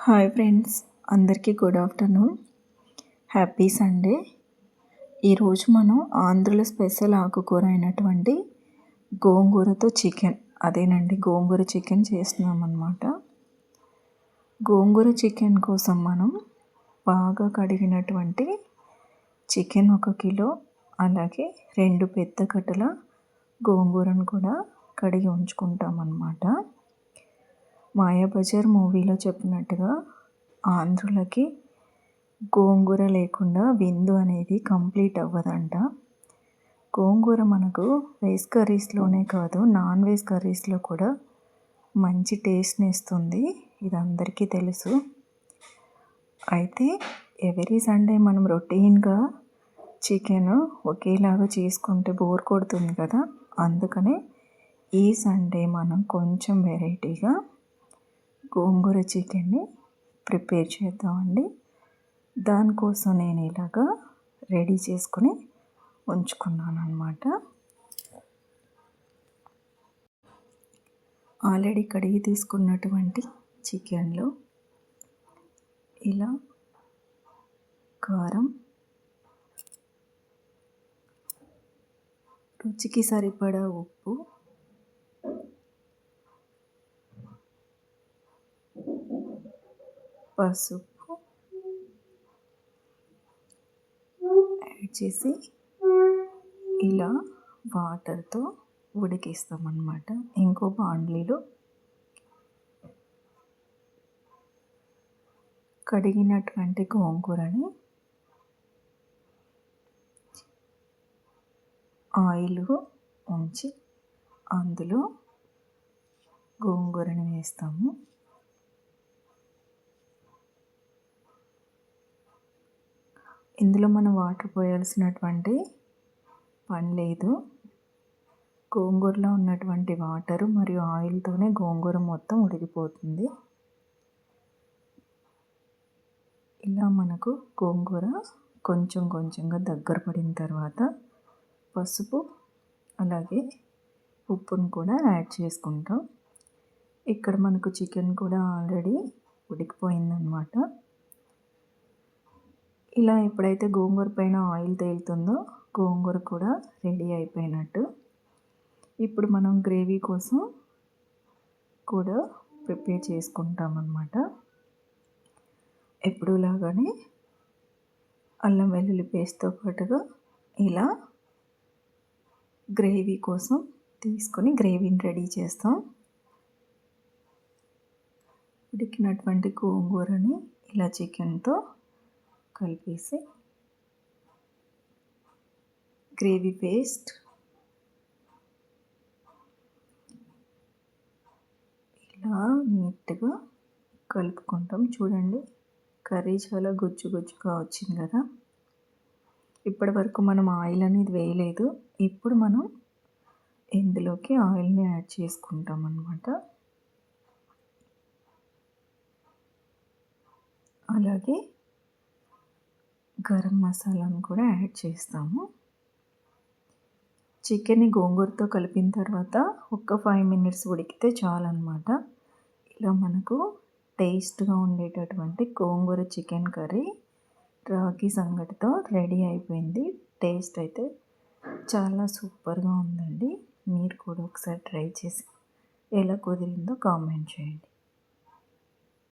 Hi friends, అందరికీ good afternoon. Happy Sunday. ఈరోజు మనం ఆంధ్రుల స్పెషల్ ఆకుకూర అయినటువంటి గోంగూరతో చికెన్, గోంగూర చికెన్ చేస్తున్నాం అన్నమాట. గోంగూర చికెన్ కోసం మనం బాగా కడిగినటువంటి చికెన్ 1 కిలో, అలాగే 2 పెద్ద కట్టల గోంగూరను కూడా కడిగి ఉంచుకుంటాం అన్నమాట. మాయాబజార్ మూవీలో చెప్పినట్టుగా ఆంధ్రులకి గోంగూర లేకుండా విందు అనేది కంప్లీట్ అవ్వదంట. గోంగూర మనకు వెజ్ కర్రీస్లోనే కాదు, నాన్ వెజ్ కర్రీస్లో కూడా మంచి టేస్ట్ని ఇస్తుంది. ఇది అందరికీ తెలుసు. అయితే ఎవ్రీ సండే మనం రొటీన్గా చికెన్ ఒకేలాగా చేసుకుంటే బోర్ కొడుతుంది కదా. అందుకనే ఈ సండే మనం కొంచెం వెరైటీగా గోంగూర చికెన్ని ప్రిపేర్ చేద్దామండి. దానికోసం నేను ఇలాగా రెడీ చేసుకుని ఉంచుకున్నాను అన్నమాట. ఆల్రెడీ కడిగి తీసుకున్నటువంటి చికెన్లో ఇలా కారం, రుచికి సరిపడా ఉప్పు, పసుపు యాడ్ చేసి ఇలా వాటర్తో ఉడికిస్తామన్నమాట. ఇంకో బాండ్లీలో కడిగినటువంటి గోంగూరని ఆయిల్ ఉంచి అందులో గోంగూరని వేస్తాము. ఇందులో మనం వాటర్ పోయాల్సినటువంటి పని లేదు. గోంగూరలో ఉన్నటువంటి వాటరు మరియు ఆయిల్తోనే గోంగూర మొత్తం ఉడికిపోతుంది. ఇలా మనకు గోంగూర కొంచెం కొంచెంగా దగ్గర పడిన తర్వాత పసుపు అలాగే ఉప్పును కూడా యాడ్ చేసుకుంటాం. ఇక్కడ మనకు చికెన్ కూడా ఆల్రెడీ ఉడికిపోయిందనమాట. ఇలా ఎప్పుడైతే గోంగూర పైన ఆయిల్ తేలుతుందో గోంగూర కూడా రెడీ అయిపోయినట్టు. ఇప్పుడు మనం గ్రేవీ కోసం కూడా ప్రిపేర్ చేసుకుంటామన్నమాట. ఎప్పుడులాగానే అల్లం వెల్లుల్లి పేస్ట్తో పాటుగా ఇలా గ్రేవీ కోసం తీసుకొని గ్రేవీని రెడీ చేస్తాం. ఉడికినటువంటి గోంగూరని ఇలా చికెన్తో కలిపేసి గ్రేవీ పేస్ట్ ఇలా నీట్గా కలుపుకుంటాం. చూడండి, కర్రీ చాలా గుజ్జు గుజ్జుగా వచ్చింది కదా. ఇప్పటి వరకు మనం ఆయిల్ అనేది వేయలేదు. ఇప్పుడు మనం ఇందులోకి ఆయిల్ని యాడ్ చేసుకుంటాం అన్నమాట. అలాగే గరం మసాలాను కూడా యాడ్ చేస్తాము. చికెన్ని గోంగూరతో కలిపిన తర్వాత ఒక 5 మినిట్స్ ఉడికితే చాలన్నమాట. ఇలా మనకు టేస్ట్గా ఉండేటటువంటి గోంగూర చికెన్ కర్రీ రాగి సంగటితో రెడీ అయిపోయింది. టేస్ట్ అయితే చాలా సూపర్గా ఉందండి. మీరు కూడా ఒకసారి ట్రై చేసి ఎలా కుదిరిందో కామెంట్ చేయండి.